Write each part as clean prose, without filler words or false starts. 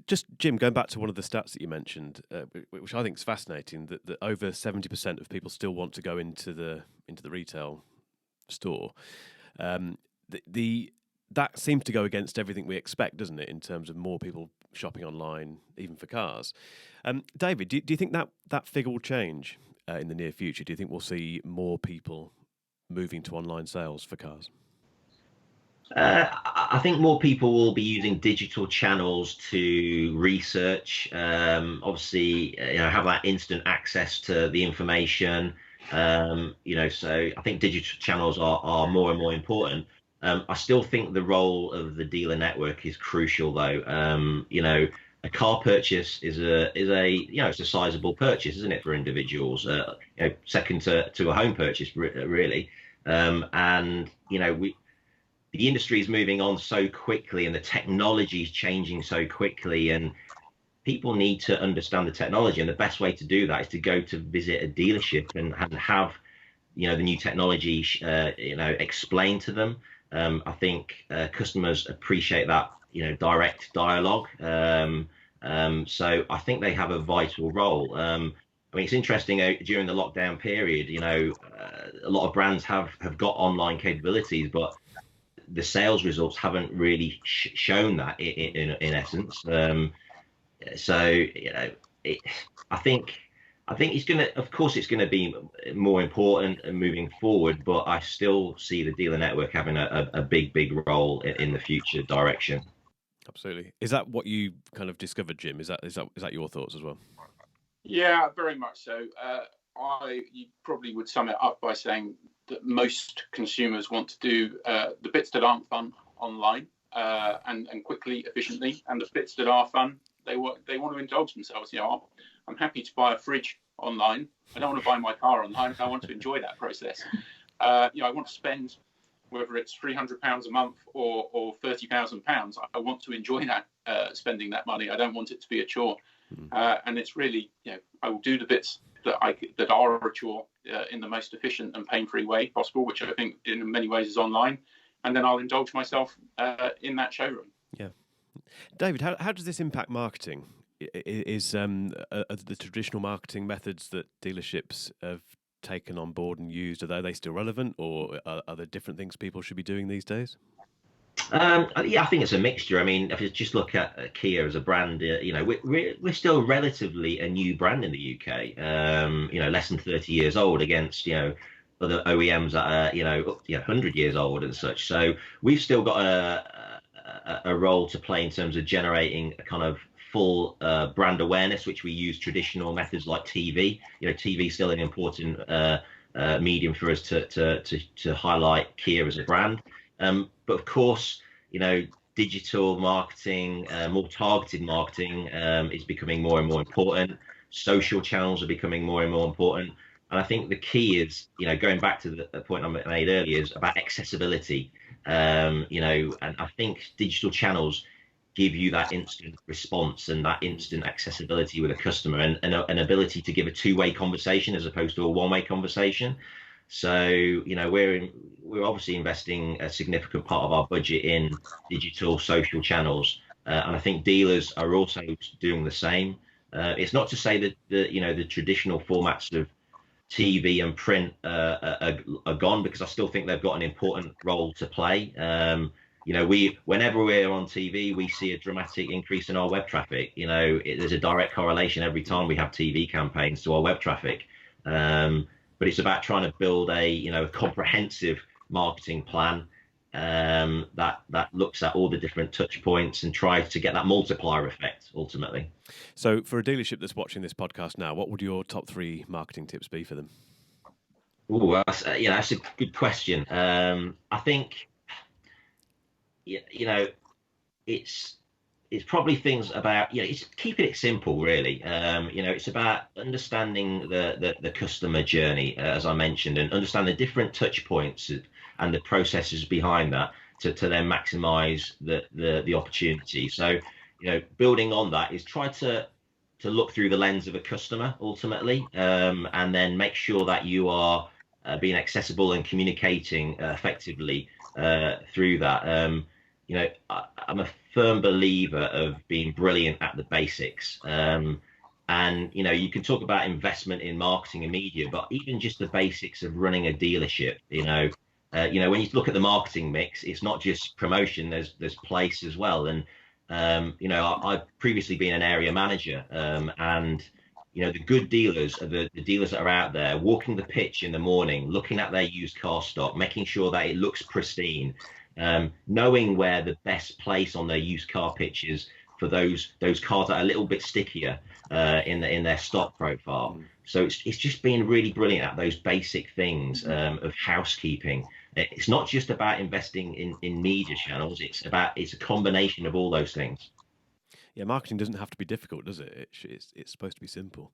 just Jim, going back to one of the stats that you mentioned, which I think is fascinating, that over 70% of people still want to go into the retail store. That seems to go against everything we expect, doesn't it, in terms of more people shopping online, even for cars. David, do you think that figure will change in the near future? Do you think we'll see more people moving to online sales for cars? I think more people will be using digital channels to research. Obviously, have that instant access to the information. So I think digital channels are more and more important. I still think the role of the dealer network is crucial, though. A car purchase is it's a sizable purchase, isn't it, for individuals? Second to a home purchase, really. And the industry is moving on so quickly, and the technology is changing so quickly, and people need to understand the technology. And the best way to do that is to go to visit a dealership and have the new technology explained to them. I think customers appreciate that direct dialogue. So I think they have a vital role. It's interesting, during the lockdown period, a lot of brands have got online capabilities, but the sales results haven't really shown that in essence. I think of course, it's gonna be more important moving forward, but I still see the dealer network having a big role in the future direction. Absolutely. Is that what you kind of discovered, Jim? Is that your thoughts as well? Yeah, very much so. You probably would sum it up by saying that most consumers want to do the bits that aren't fun online and quickly, efficiently, and the bits that are fun, they want to indulge themselves. I'm happy to buy a fridge online. I don't want to buy my car online. I want to enjoy that process. I want to spend, whether it's £300 a month or £30,000. I want to enjoy that, spending that money. I don't want it to be a chore. And it's really, I will do the bits that are a chore in the most efficient and pain-free way possible, which I think in many ways is online, and then I'll indulge myself in that showroom. Yeah, David, how does this impact marketing? Is the traditional marketing methods that dealerships have taken on board and used, are they still relevant, or are there different things people should be doing these days? I think it's a mixture. If you just look at Kia as a brand, we're still relatively a new brand in the UK. Less than 30 years old against other OEMs that are 100 years old and such. So we've still got a role to play in terms of generating a kind of full brand awareness, which we use traditional methods like TV. TV is still an important medium for us to highlight Kia as a brand. But of course, digital marketing, more targeted marketing is becoming more and more important. Social channels are becoming more and more important. And I think the key is, going back to the point I made earlier, is about accessibility. And I think digital channels give you that instant response and that instant accessibility with a customer, and an ability to give a two-way conversation as opposed to a one-way conversation. So, we're obviously investing a significant part of our budget in digital social channels, and I think dealers are also doing the same. It's not to say that the traditional formats of TV and print are gone, because I still think they've got an important role to play. Whenever we're on TV, we see a dramatic increase in our web traffic. There's a direct correlation every time we have TV campaigns to our web traffic. But it's about trying to build a comprehensive marketing plan that looks at all the different touch points and tries to get that multiplier effect ultimately. So for a dealership that's watching this podcast now, what would your top 3 marketing tips be for them? Oh, that's a good question. I think it's probably things about, it's keeping it simple, really. It's about understanding the customer journey, as I mentioned, and understand the different touch points and the processes behind that to then maximize the opportunity. So, building on that is try to look through the lens of a customer ultimately, and then make sure that you are being accessible and communicating effectively through that. I'm a firm believer of being brilliant at the basics. And you can talk about investment in marketing and media, but even just the basics of running a dealership, when you look at the marketing mix, it's not just promotion. There's place as well. And I've previously been an area manager, and the good dealers are the dealers that are out there walking the pitch in the morning, looking at their used car stock, making sure that it looks pristine, knowing where the best place on their used car pitch is for those cars that are a little bit stickier in their stock profile. So it's just being really brilliant at those basic things of housekeeping. It's not just about investing in media channels. It's a combination of all those things. Yeah, marketing doesn't have to be difficult, does it? It's supposed to be simple.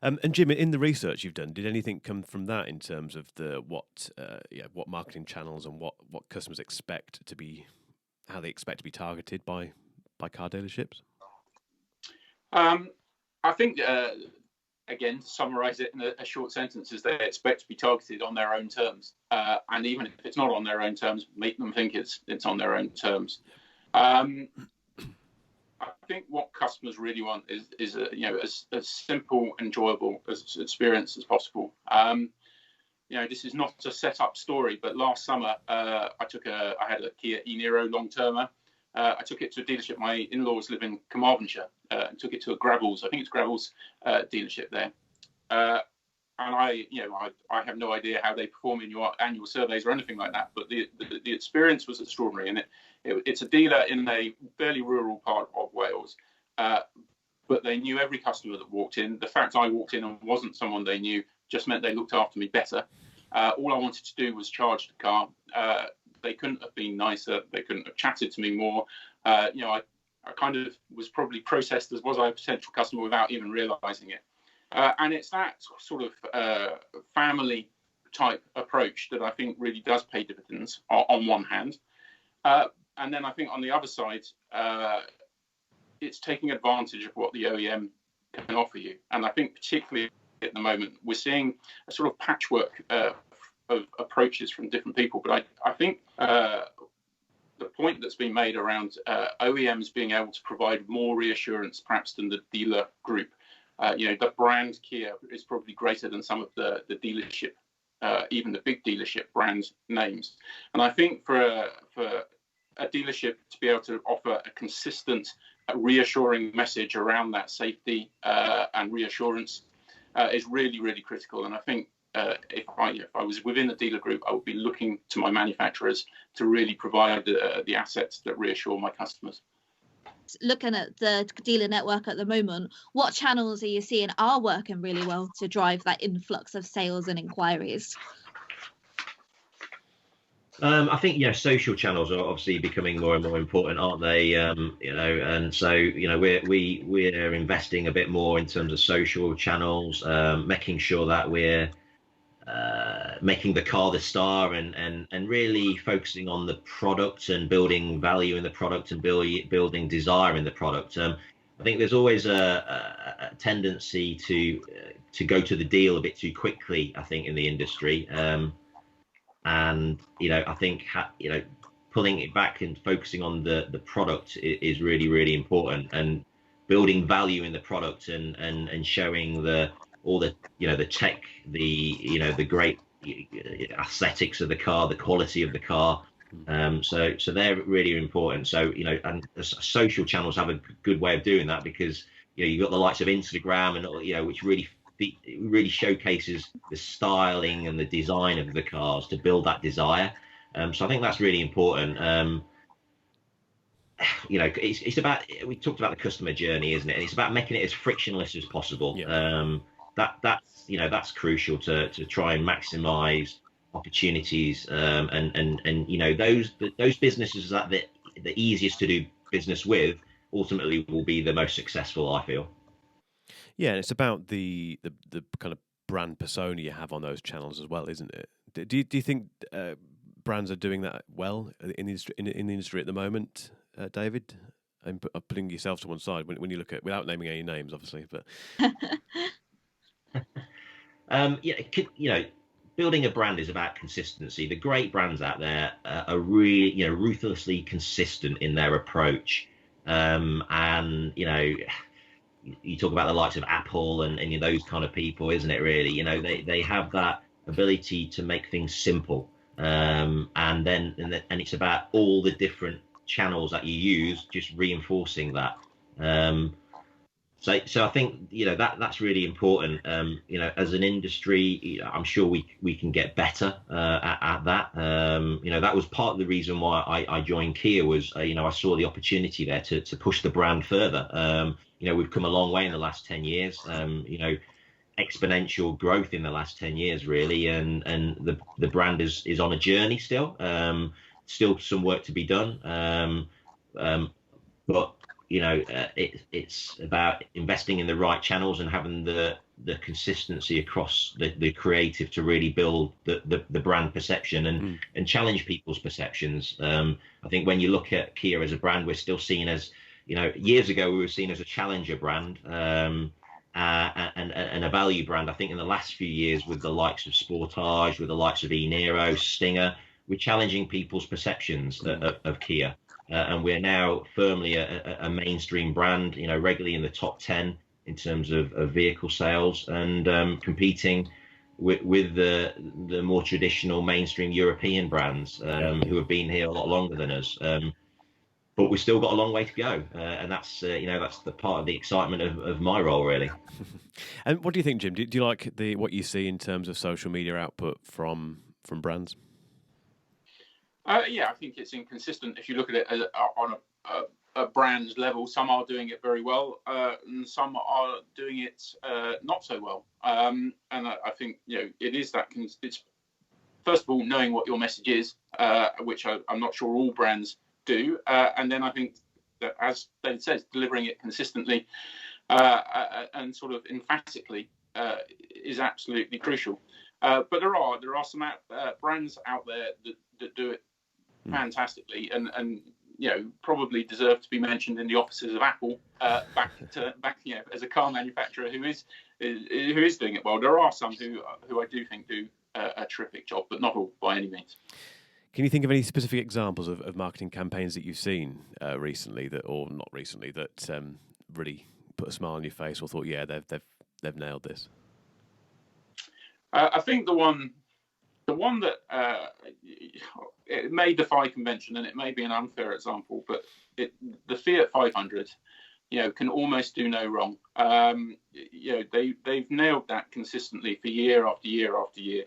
And Jim, in the research you've done, did anything come from that in terms of what marketing channels and what customers expect to be, how they expect to be targeted by car dealerships? I think, again, to summarise it in a short sentence, is they expect to be targeted on their own terms, and even if it's not on their own terms, make them think it's on their own terms. I think what customers really want is as simple, enjoyable as experience as possible. This is not a set-up story, but last summer I had a Kia e-Niro long-termer. I took it to a dealership. My in-laws live in Carmarthenshire, and took it to a Gravels. I think it's Gravels dealership there. And I have no idea how they perform in your annual surveys or anything like that. But the experience was extraordinary, and it's a dealer in a fairly rural part of Wales. But they knew every customer that walked in. The fact I walked in and wasn't someone they knew just meant they looked after me better. All I wanted to do was charge the car. They couldn't have been nicer. They couldn't have chatted to me more. I kind of was probably processed as was I a potential customer without even realising it. And it's that sort of family type approach that I think really does pay dividends on one hand. And then I think on the other side, it's taking advantage of what the OEM can offer you. And I think particularly at the moment, we're seeing a sort of patchwork of approaches from different people. But I think the point that's been made around OEMs being able to provide more reassurance perhaps than the dealer group. The brand Kia is probably greater than some of the dealership, even the big dealership brand names. And I think for a dealership to be able to offer a consistent, reassuring message around that safety and reassurance is really, really critical. And I think if I was within the dealer group, I would be looking to my manufacturers to really provide the assets that reassure my customers. Looking at the dealer network at the moment, what channels are you seeing are working really well to drive that influx of sales and inquiries? I think social channels are obviously becoming more and more important, aren't they? And so we're investing a bit more in terms of social channels, making sure that we're making the car the star, and really focusing on the product and building value in the product and building desire in the product. I think there's always a tendency to go to the deal a bit too quickly, I think, in the industry. And I think pulling it back and focusing on the product is really, really important, and building value in the product and showing all the tech, the great aesthetics of the car, the quality of the car. So they're really important. So and social channels have a good way of doing that, because you've got the likes of Instagram and which really showcases the styling and the design of the cars to build that desire. So I think that's really important. It's about, we talked about the customer journey, isn't it? And it's about making it as frictionless as possible. Yeah. That's crucial to try and maximize opportunities. And those businesses that the easiest to do business with ultimately will be the most successful, I feel. Yeah, and it's about the kind of brand persona you have on those channels as well, isn't it? Do you think brands are doing that well in the industry at the moment, David? I'm putting yourself to one side when you look at, without naming any names, obviously, but building a brand is about consistency. The great brands out there are really, ruthlessly consistent in their approach. And, you talk about the likes of Apple and those kind of people, isn't it, really? They have that ability to make things simple. And it's about all the different channels that you use, just reinforcing that. So I think that's really important. As an industry, I'm sure we can get better at that. That was part of the reason why I joined Kia was I saw the opportunity there to push the brand further. We've come a long way in the last 10 years. Exponential growth in the last 10 years, really, and the brand is on a journey still. Still some work to be done, but it's about investing in the right channels and having the consistency across the creative to really build the brand perception and challenge people's perceptions. I think when you look at Kia as a brand, we're still seen as, years ago we were seen as a challenger brand and a value brand. I think in the last few years, with the likes of Sportage, with the likes of E-Niro, Stinger, we're challenging people's perceptions of Kia. And we're now firmly a mainstream brand, regularly in the top 10 in terms of vehicle sales, and competing with the more traditional mainstream European brands who have been here a lot longer than us. But we've still got a long way to go, and that's the part of the excitement of my role, really. And what do you think, Jim? Do you like what you see in terms of social media output from brands? Yeah, I think it's inconsistent. If you look at it on a brand level, some are doing it very well, and some are doing it not so well. And I think it is that it's first of all knowing what your message is, which I'm not sure all brands do, and then I think that, as David says, delivering it consistently and sort of emphatically is absolutely crucial. But there are some brands out there that do it fantastically, and probably deserve to be mentioned in the offices of Apple back as a car manufacturer who is doing it well. There are some who I do think do a terrific job, but not all by any means. Can you think of any specific examples of marketing campaigns that you've seen recently that really put a smile on your face or thought, yeah, they've nailed this? I think the one that it may defy convention, and it may be an unfair example, but the Fiat 500, can almost do no wrong. They've nailed that consistently for year after year after year.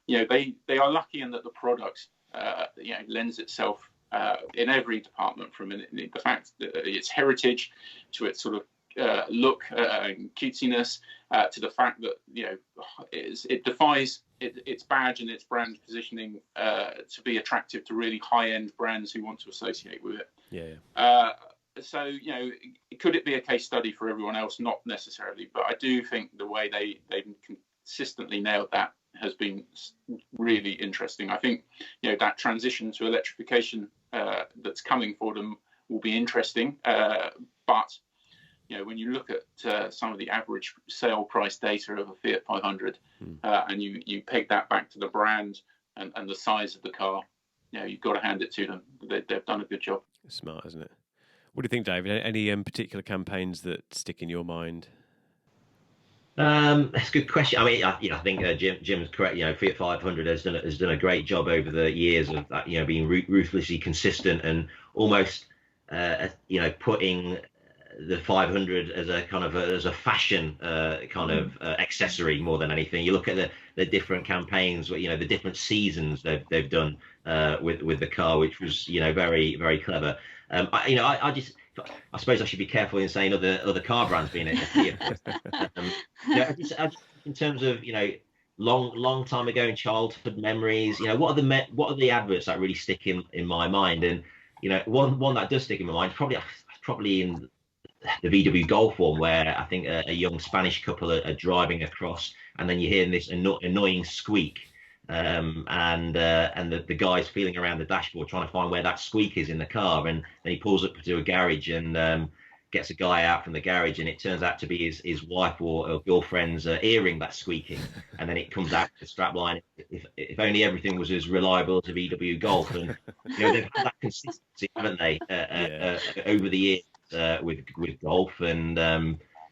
They are lucky in that the product lends itself in every department, from the fact that its heritage to its sort of look and cutesiness, to the fact that it defies its badge and its brand positioning to be attractive to really high-end brands who want to associate with it. Yeah. So could it be a case study for everyone else? Not necessarily, but I do think the way they've consistently nailed that has been really interesting. I think that transition to electrification that's coming for them will be interesting, but when you look at some of the average sale price data of a Fiat 500 and you peg that back to the brand and the size of the car, you've got to hand it to them. They've done a good job. It's smart, isn't it? What do you think, David? Any particular campaigns that stick in your mind? That's a good question. I mean, I think Jim's correct. Fiat 500 has done a great job over the years of that, being ruthlessly consistent and almost putting the 500 as a kind of as a fashion accessory more than anything. You look at the different campaigns, the different seasons they've done with the car, which was very, very clever. I suppose I should be careful in saying other car brands being here. In terms of long time ago in childhood memories, what are the adverts that really stick in my mind? And one that does stick in my mind is probably in the VW Golf one, where I think a young Spanish couple are driving across, and then you're hearing this annoying squeak, and the guy's feeling around the dashboard trying to find where that squeak is in the car, and then he pulls up to a garage, and gets a guy out from the garage, and it turns out to be his wife or girlfriend's earring that's squeaking, and then it comes out the strap line. If only everything was as reliable as a VW Golf. And they've had that consistency, haven't they, over the years with Golf, and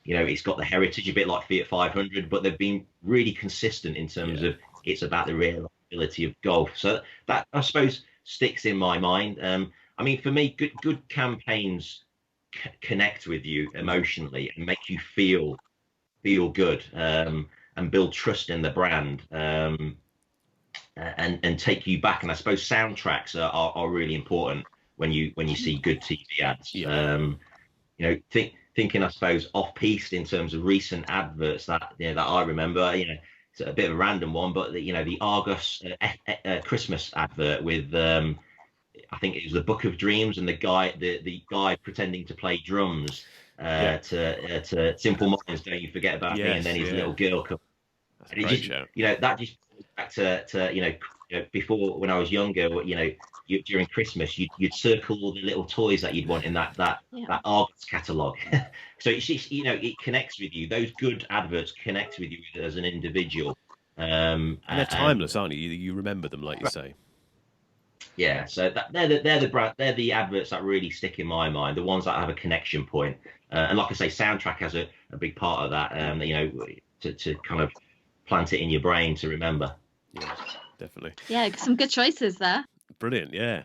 it's got the heritage, a bit like Fiat 500, but they've been really consistent in terms of it's about the reliability of Golf. So that, I suppose, sticks in my mind. I mean, for me, good campaigns connect with you emotionally and make you feel good, and build trust in the brand, and take you back. And I suppose soundtracks are really important when you see good TV ads. Thinking, I suppose, off-piste in terms of recent adverts that I remember. It's a bit of a random one, but the Argos Christmas advert with I think it was the Book of Dreams, and the guy pretending to play drums to Simple Minds, Don't You Forget About Me, and then his little girl comes. That's a great show. That just back to before, when I was younger, during Christmas you'd circle all the little toys that you'd want in that Argos catalogue. So it's just, it connects with you. Those good adverts connect with you as an individual. And they're timeless, aren't you? You remember them, like you say. Yeah, so they're the adverts that really stick in my mind, the ones that have a connection point. And like I say, soundtrack has a big part of that, to kind of plant it in your brain to remember. Yeah, definitely. Yeah, some good choices there. Brilliant, yeah.